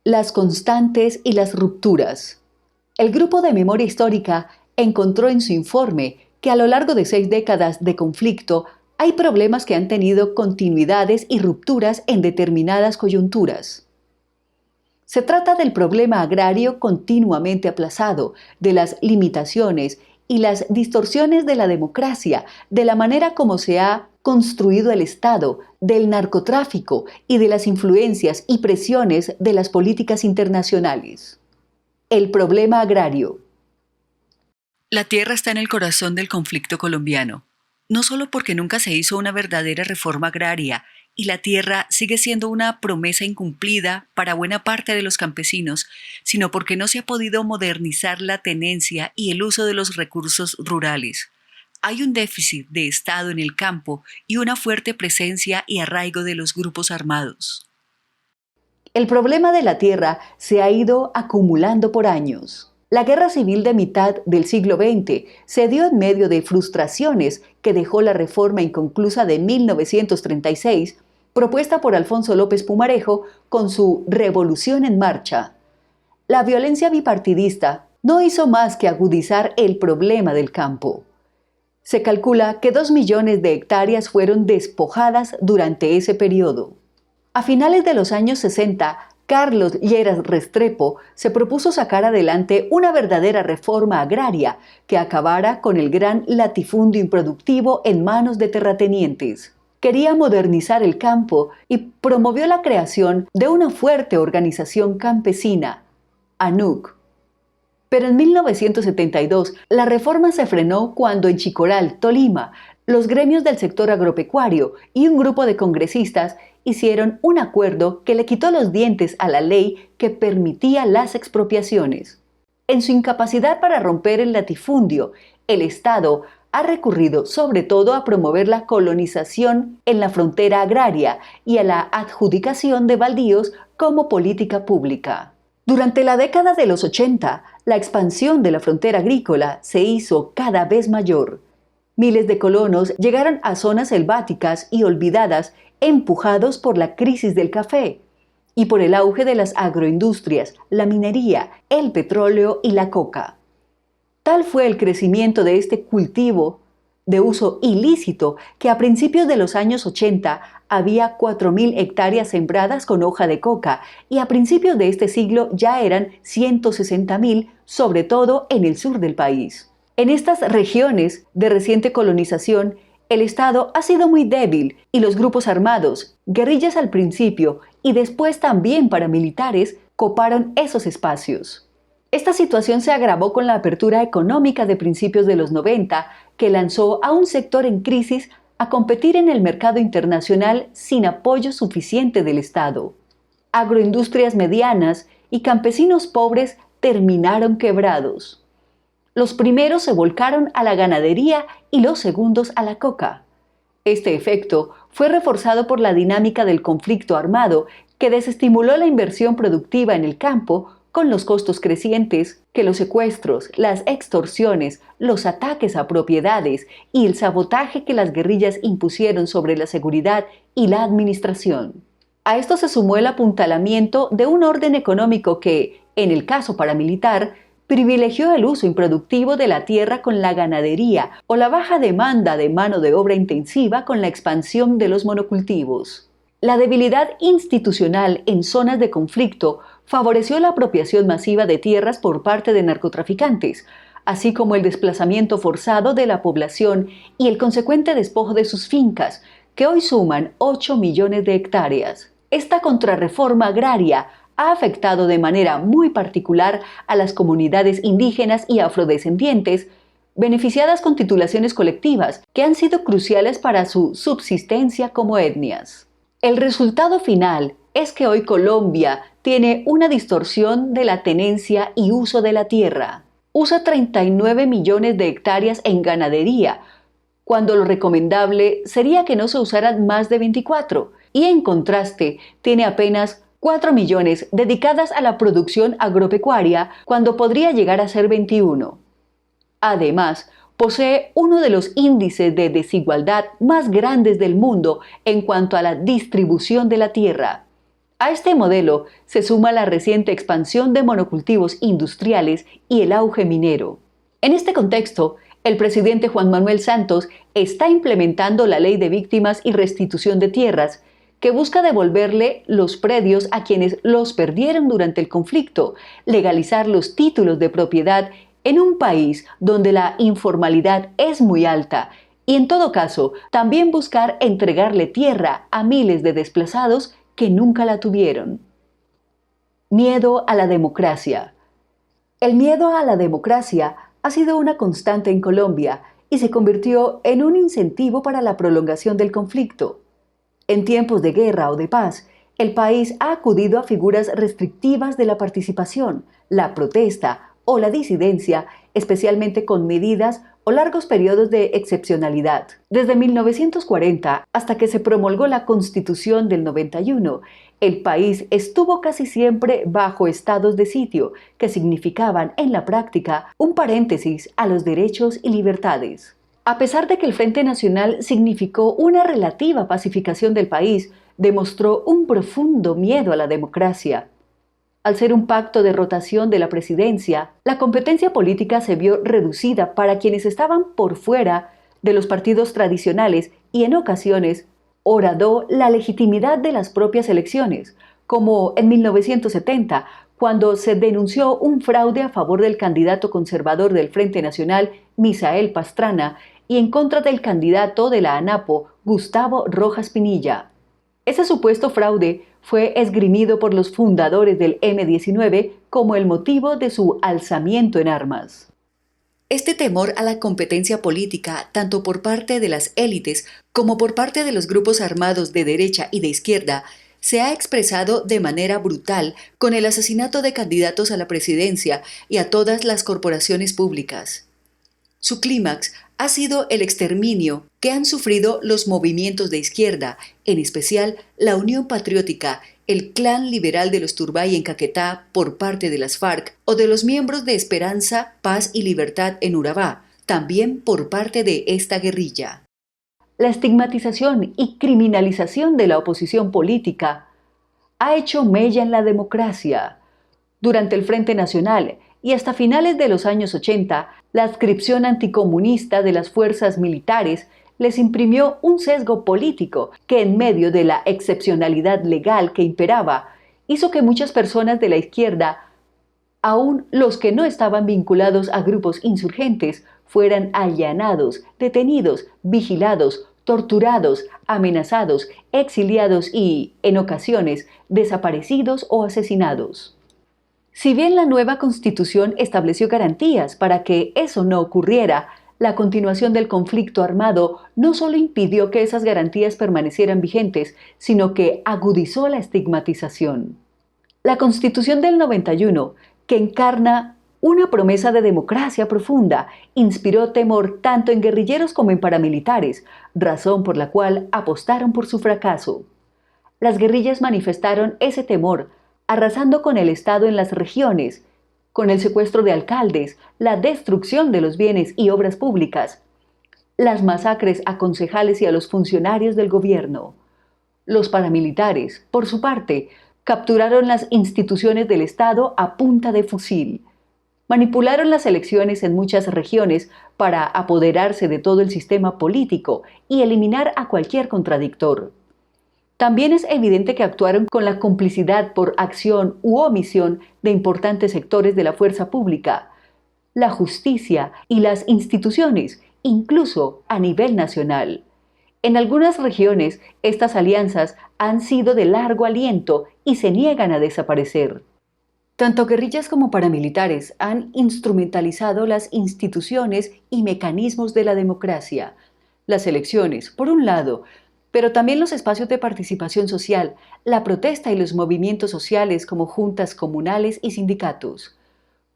Las constantes y las rupturas. El Grupo de Memoria Histórica encontró en su informe que a lo largo de 6 décadas de conflicto hay problemas que han tenido continuidades y rupturas en determinadas coyunturas. Se trata del problema agrario continuamente aplazado, de las limitaciones y las distorsiones de la democracia, de la manera como se ha construido el Estado, del narcotráfico y de las influencias y presiones de las políticas internacionales. El problema agrario. La tierra está en el corazón del conflicto colombiano, no solo porque nunca se hizo una verdadera reforma agraria y la tierra sigue siendo una promesa incumplida para buena parte de los campesinos, sino porque no se ha podido modernizar la tenencia y el uso de los recursos rurales. Hay un déficit de Estado en el campo y una fuerte presencia y arraigo de los grupos armados. El problema de la tierra se ha ido acumulando por años. La guerra civil de mitad del siglo XX se dio en medio de frustraciones que dejó la reforma inconclusa de 1936, propuesta por Alfonso López Pumarejo con su Revolución en Marcha. La violencia bipartidista no hizo más que agudizar el problema del campo. Se calcula que 2 millones de hectáreas fueron despojadas durante ese periodo. A finales de los años 60, Carlos Lleras Restrepo se propuso sacar adelante una verdadera reforma agraria que acabara con el gran latifundio improductivo en manos de terratenientes. Quería modernizar el campo y promovió la creación de una fuerte organización campesina, ANUC. Pero en 1972, la reforma se frenó cuando en Chicoral, Tolima, los gremios del sector agropecuario y un grupo de congresistas hicieron un acuerdo que le quitó los dientes a la ley que permitía las expropiaciones. En su incapacidad para romper el latifundio, el Estado ha recurrido sobre todo a promover la colonización en la frontera agraria y a la adjudicación de baldíos como política pública. Durante la década de los 80, la expansión de la frontera agrícola se hizo cada vez mayor. Miles de colonos llegaron a zonas selváticas y olvidadas, empujados por la crisis del café y por el auge de las agroindustrias, la minería, el petróleo y la coca. Tal fue el crecimiento de este cultivo de uso ilícito que a principios de los años 80 había 4.000 hectáreas sembradas con hoja de coca y a principios de este siglo ya eran 160.000, sobre todo en el sur del país. En estas regiones de reciente colonización, el Estado ha sido muy débil y los grupos armados, guerrillas al principio y después también paramilitares, coparon esos espacios. Esta situación se agravó con la apertura económica de principios de los 90, que lanzó a un sector en crisis a competir en el mercado internacional sin apoyo suficiente del Estado. Agroindustrias medianas y campesinos pobres terminaron quebrados. Los primeros se volcaron a la ganadería y los segundos a la coca. Este efecto fue reforzado por la dinámica del conflicto armado que desestimuló la inversión productiva en el campo con los costos crecientes que los secuestros, las extorsiones, los ataques a propiedades y el sabotaje que las guerrillas impusieron sobre la seguridad y la administración. A esto se sumó el apuntalamiento de un orden económico que, en el caso paramilitar, privilegió el uso improductivo de la tierra con la ganadería o la baja demanda de mano de obra intensiva con la expansión de los monocultivos. La debilidad institucional en zonas de conflicto favoreció la apropiación masiva de tierras por parte de narcotraficantes, así como el desplazamiento forzado de la población y el consecuente despojo de sus fincas, que hoy suman 8 millones de hectáreas. Esta contrarreforma agraria ha afectado de manera muy particular a las comunidades indígenas y afrodescendientes, beneficiadas con titulaciones colectivas que han sido cruciales para su subsistencia como etnias. El resultado final es que hoy Colombia tiene una distorsión de la tenencia y uso de la tierra. Usa 39 millones de hectáreas en ganadería, cuando lo recomendable sería que no se usaran más de 24, y en contraste tiene apenas 4 millones dedicadas a la producción agropecuaria, cuando podría llegar a ser 21. Además, posee uno de los índices de desigualdad más grandes del mundo en cuanto a la distribución de la tierra. A este modelo se suma la reciente expansión de monocultivos industriales y el auge minero. En este contexto, el presidente Juan Manuel Santos está implementando la Ley de Víctimas y Restitución de Tierras, que busca devolverle los predios a quienes los perdieron durante el conflicto, legalizar los títulos de propiedad en un país donde la informalidad es muy alta y, en todo caso, también buscar entregarle tierra a miles de desplazados que nunca la tuvieron. Miedo a la democracia. El miedo a la democracia ha sido una constante en Colombia y se convirtió en un incentivo para la prolongación del conflicto. En tiempos de guerra o de paz, el país ha acudido a figuras restrictivas de la participación, la protesta o la disidencia, especialmente con medidas o largos periodos de excepcionalidad. Desde 1940 hasta que se promulgó la Constitución del 91, el país estuvo casi siempre bajo estados de sitio, que significaban en la práctica un paréntesis a los derechos y libertades. A pesar de que el Frente Nacional significó una relativa pacificación del país, demostró un profundo miedo a la democracia. Al ser un pacto de rotación de la presidencia, la competencia política se vio reducida para quienes estaban por fuera de los partidos tradicionales y en ocasiones horadó la legitimidad de las propias elecciones, como en 1970, cuando se denunció un fraude a favor del candidato conservador del Frente Nacional, Misael Pastrana, y en contra del candidato de la ANAPO, Gustavo Rojas Pinilla. Ese supuesto fraude fue esgrimido por los fundadores del M-19 como el motivo de su alzamiento en armas. Este temor a la competencia política, tanto por parte de las élites como por parte de los grupos armados de derecha y de izquierda, se ha expresado de manera brutal con el asesinato de candidatos a la presidencia y a todas las corporaciones públicas. Su clímax ha sido el exterminio que han sufrido los movimientos de izquierda, en especial la Unión Patriótica, el Clan Liberal de los Turbay en Caquetá por parte de las FARC o de los miembros de Esperanza, Paz y Libertad en Urabá, también por parte de esta guerrilla. La estigmatización y criminalización de la oposición política ha hecho mella en la democracia. Durante el Frente Nacional y hasta finales de los años 80, la adscripción anticomunista de las fuerzas militares les imprimió un sesgo político que, en medio de la excepcionalidad legal que imperaba, hizo que muchas personas de la izquierda, aun los que no estaban vinculados a grupos insurgentes, fueran allanados, detenidos, vigilados, torturados, amenazados, exiliados y, en ocasiones, desaparecidos o asesinados. Si bien la nueva Constitución estableció garantías para que eso no ocurriera, la continuación del conflicto armado no solo impidió que esas garantías permanecieran vigentes, sino que agudizó la estigmatización. La Constitución del 91, que encarna una promesa de democracia profunda, inspiró temor tanto en guerrilleros como en paramilitares, razón por la cual apostaron por su fracaso. Las guerrillas manifestaron ese temor, arrasando con el Estado en las regiones, con el secuestro de alcaldes, la destrucción de los bienes y obras públicas, las masacres a concejales y a los funcionarios del gobierno. Los paramilitares, por su parte, capturaron las instituciones del Estado a punta de fusil. Manipularon las elecciones en muchas regiones para apoderarse de todo el sistema político y eliminar a cualquier contradictor. También es evidente que actuaron con la complicidad por acción u omisión de importantes sectores de la fuerza pública, la justicia y las instituciones, incluso a nivel nacional. En algunas regiones, estas alianzas han sido de largo aliento y se niegan a desaparecer. Tanto guerrillas como paramilitares han instrumentalizado las instituciones y mecanismos de la democracia. Las elecciones, por un lado, pero también los espacios de participación social, la protesta y los movimientos sociales como juntas comunales y sindicatos.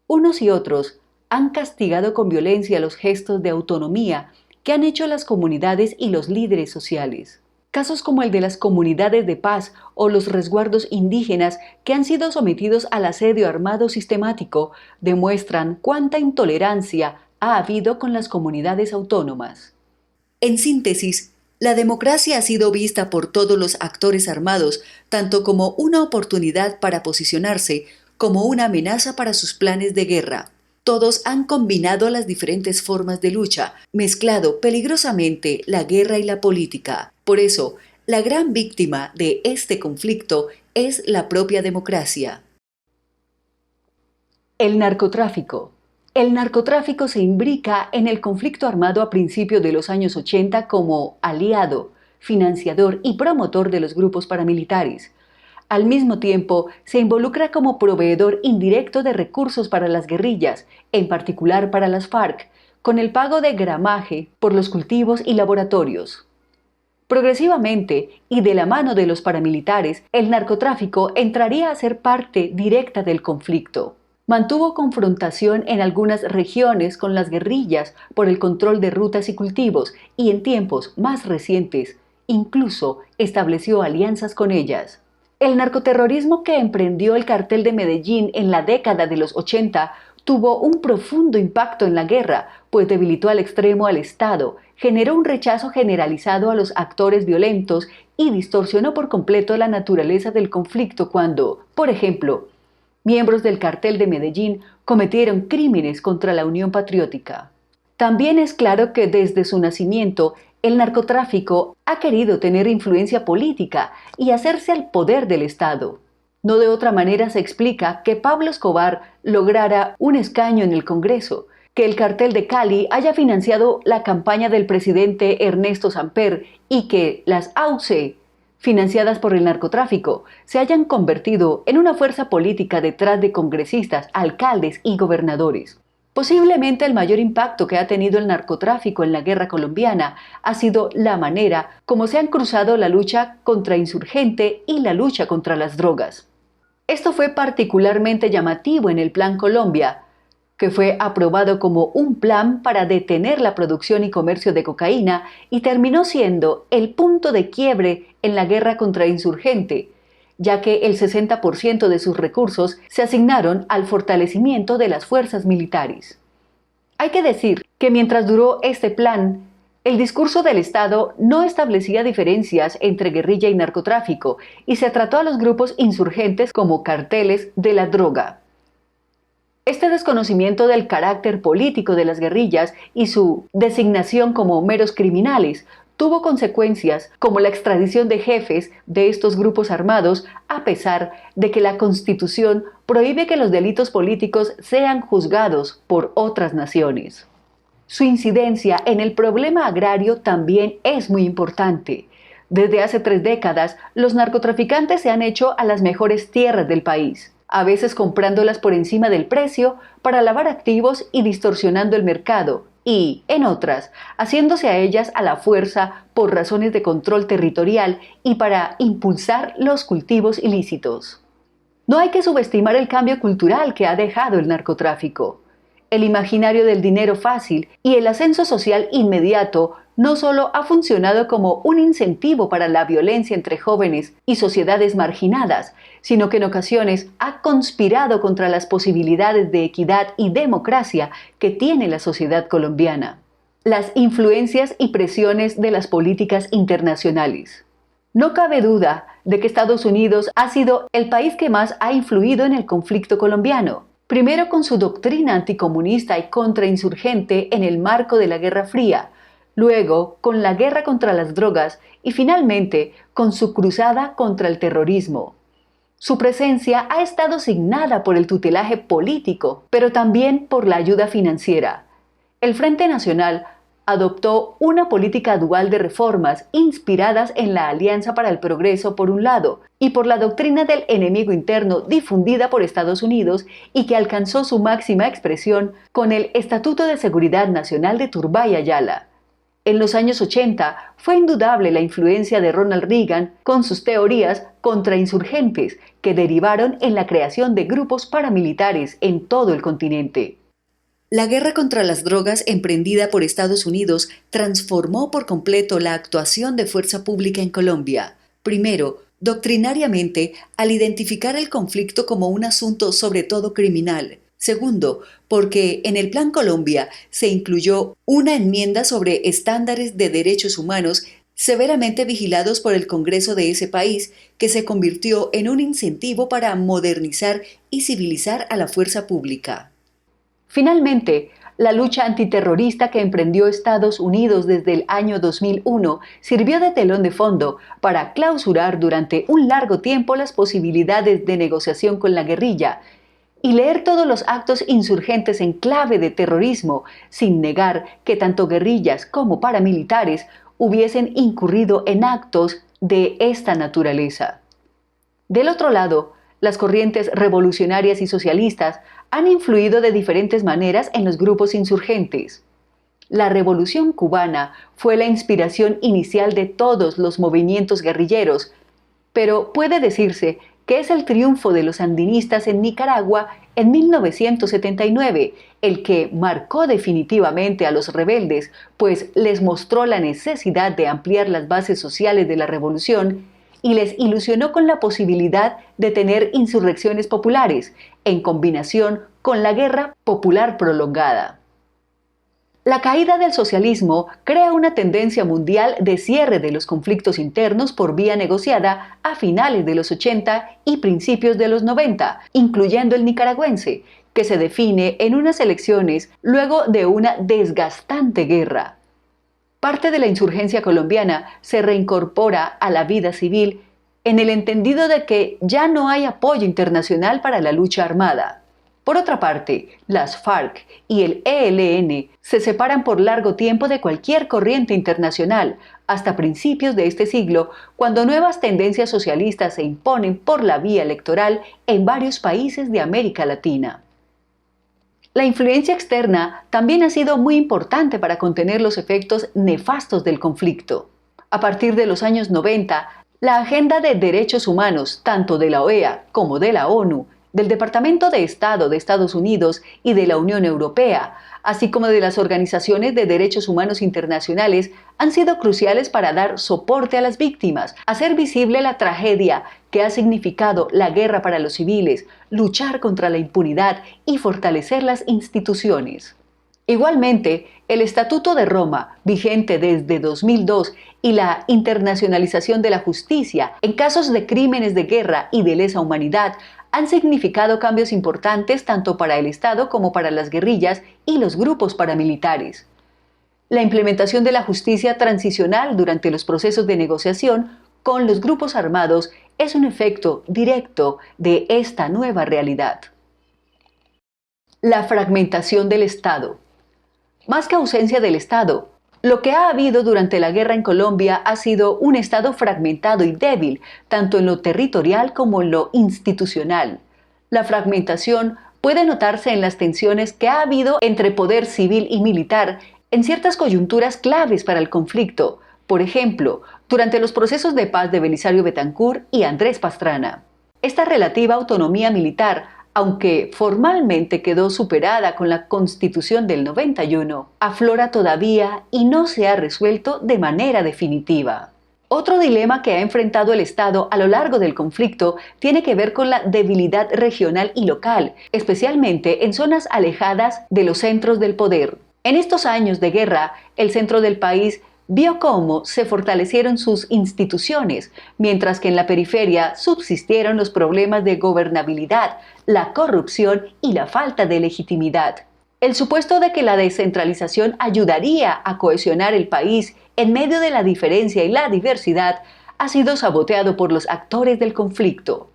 Unos y otros han castigado con violencia los gestos de autonomía que han hecho las comunidades y los líderes sociales. Casos como el de las comunidades de paz o los resguardos indígenas que han sido sometidos al asedio armado sistemático demuestran cuánta intolerancia ha habido con las comunidades autónomas. En síntesis, La democracia ha sido vista por todos los actores armados tanto como una oportunidad para posicionarse como una amenaza para sus planes de guerra. Todos han combinado las diferentes formas de lucha, mezclado peligrosamente la guerra y la política. Por eso, la gran víctima de este conflicto es la propia democracia. El narcotráfico. El narcotráfico se imbrica en el conflicto armado a principios de los años 80 como aliado, financiador y promotor de los grupos paramilitares. Al mismo tiempo, se involucra como proveedor indirecto de recursos para las guerrillas, en particular para las FARC, con el pago de gramaje por los cultivos y laboratorios. Progresivamente, y de la mano de los paramilitares, el narcotráfico entraría a ser parte directa del conflicto. Mantuvo confrontación en algunas regiones con las guerrillas por el control de rutas y cultivos y en tiempos más recientes, incluso estableció alianzas con ellas. El narcoterrorismo que emprendió el cartel de Medellín en la década de los 80 tuvo un profundo impacto en la guerra, pues debilitó al extremo al Estado, generó un rechazo generalizado a los actores violentos y distorsionó por completo la naturaleza del conflicto cuando, por ejemplo, miembros del cartel de Medellín cometieron crímenes contra la Unión Patriótica. También es claro que desde su nacimiento, el narcotráfico ha querido tener influencia política y hacerse al poder del Estado. No de otra manera se explica que Pablo Escobar lograra un escaño en el Congreso, que el cartel de Cali haya financiado la campaña del presidente Ernesto Samper y que las AUC, financiadas por el narcotráfico, se hayan convertido en una fuerza política detrás de congresistas, alcaldes y gobernadores. Posiblemente el mayor impacto que ha tenido el narcotráfico en la guerra colombiana ha sido la manera como se han cruzado la lucha contrainsurgente y la lucha contra las drogas. Esto fue particularmente llamativo en el Plan Colombia, que fue aprobado como un plan para detener la producción y comercio de cocaína y terminó siendo el punto de quiebre en la guerra contrainsurgente, ya que el 60% de sus recursos se asignaron al fortalecimiento de las fuerzas militares. Hay que decir que mientras duró este plan, el discurso del Estado no establecía diferencias entre guerrilla y narcotráfico y se trató a los grupos insurgentes como carteles de la droga. Este desconocimiento del carácter político de las guerrillas y su designación como meros criminales tuvo consecuencias como la extradición de jefes de estos grupos armados, a pesar de que la Constitución prohíbe que los delitos políticos sean juzgados por otras naciones. Su incidencia en el problema agrario también es muy importante. Desde hace 3 décadas, los narcotraficantes se han hecho a las mejores tierras del país, a veces comprándolas por encima del precio para lavar activos y distorsionando el mercado, y, en otras, haciéndose a ellas a la fuerza por razones de control territorial y para impulsar los cultivos ilícitos. No hay que subestimar el cambio cultural que ha dejado el narcotráfico. El imaginario del dinero fácil y el ascenso social inmediato no solo ha funcionado como un incentivo para la violencia entre jóvenes y sociedades marginadas, sino que en ocasiones ha conspirado contra las posibilidades de equidad y democracia que tiene la sociedad colombiana. Las influencias y presiones de las políticas internacionales. No cabe duda de que Estados Unidos ha sido el país que más ha influido en el conflicto colombiano. Primero con su doctrina anticomunista y contrainsurgente en el marco de la Guerra Fría, luego con la guerra contra las drogas y finalmente con su cruzada contra el terrorismo. Su presencia ha estado signada por el tutelaje político, pero también por la ayuda financiera. El Frente Nacional adoptó una política dual de reformas inspiradas en la Alianza para el Progreso por un lado y por la doctrina del enemigo interno difundida por Estados Unidos y que alcanzó su máxima expresión con el Estatuto de Seguridad Nacional de Turbay Ayala. En los años 80 fue indudable la influencia de Ronald Reagan con sus teorías contrainsurgentes que derivaron en la creación de grupos paramilitares en todo el continente. La guerra contra las drogas emprendida por Estados Unidos transformó por completo la actuación de fuerza pública en Colombia. Primero, doctrinariamente, al identificar el conflicto como un asunto sobre todo criminal. Segundo, porque en el Plan Colombia se incluyó una enmienda sobre estándares de derechos humanos severamente vigilados por el Congreso de ese país, que se convirtió en un incentivo para modernizar y civilizar a la fuerza pública. Finalmente, la lucha antiterrorista que emprendió Estados Unidos desde el año 2001 sirvió de telón de fondo para clausurar durante un largo tiempo las posibilidades de negociación con la guerrilla y leer todos los actos insurgentes en clave de terrorismo, sin negar que tanto guerrillas como paramilitares hubiesen incurrido en actos de esta naturaleza. Del otro lado, las corrientes revolucionarias y socialistas han influido de diferentes maneras en los grupos insurgentes. La Revolución cubana fue la inspiración inicial de todos los movimientos guerrilleros, pero puede decirse que es el triunfo de los sandinistas en Nicaragua en 1979 el que marcó definitivamente a los rebeldes, pues les mostró la necesidad de ampliar las bases sociales de la revolución y les ilusionó con la posibilidad de tener insurrecciones populares, en combinación con la guerra popular prolongada. La caída del socialismo crea una tendencia mundial de cierre de los conflictos internos por vía negociada a finales de los 80 y principios de los 90, incluyendo el nicaragüense, que se define en unas elecciones luego de una desgastante guerra. Parte de la insurgencia colombiana se reincorpora a la vida civil en el entendido de que ya no hay apoyo internacional para la lucha armada. Por otra parte, las FARC y el ELN se separan por largo tiempo de cualquier corriente internacional, hasta principios de este siglo, cuando nuevas tendencias socialistas se imponen por la vía electoral en varios países de América Latina. La influencia externa también ha sido muy importante para contener los efectos nefastos del conflicto. A partir de los años 90, la agenda de derechos humanos, tanto de la OEA como de la ONU, del Departamento de Estado de Estados Unidos y de la Unión Europea, así como de las organizaciones de derechos humanos internacionales, han sido cruciales para dar soporte a las víctimas, hacer visible la tragedia que ha significado la guerra para los civiles, luchar contra la impunidad y fortalecer las instituciones. Igualmente, el Estatuto de Roma, vigente desde 2002, y la internacionalización de la justicia en casos de crímenes de guerra y de lesa humanidad han significado cambios importantes tanto para el Estado como para las guerrillas y los grupos paramilitares. La implementación de la justicia transicional durante los procesos de negociación con los grupos armados es un efecto directo de esta nueva realidad. La fragmentación del Estado. Más que ausencia del Estado, lo que ha habido durante la guerra en Colombia ha sido un Estado fragmentado y débil, tanto en lo territorial como en lo institucional. La fragmentación puede notarse en las tensiones que ha habido entre poder civil y militar en ciertas coyunturas claves para el conflicto, por ejemplo, durante los procesos de paz de Belisario Betancur y Andrés Pastrana. Esta relativa autonomía militar, aunque formalmente quedó superada con la Constitución del 91, aflora todavía y no se ha resuelto de manera definitiva. Otro dilema que ha enfrentado el Estado a lo largo del conflicto tiene que ver con la debilidad regional y local, especialmente en zonas alejadas de los centros del poder. En estos años de guerra, el centro del país vio cómo se fortalecieron sus instituciones, mientras que en la periferia subsistieron los problemas de gobernabilidad, la corrupción y la falta de legitimidad. El supuesto de que la descentralización ayudaría a cohesionar el país en medio de la diferencia y la diversidad ha sido saboteado por los actores del conflicto.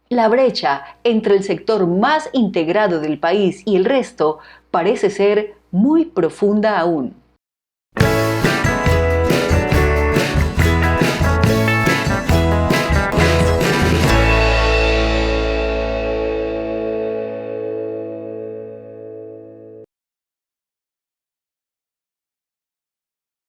La brecha entre el sector más integrado del país y el resto parece ser muy profunda aún.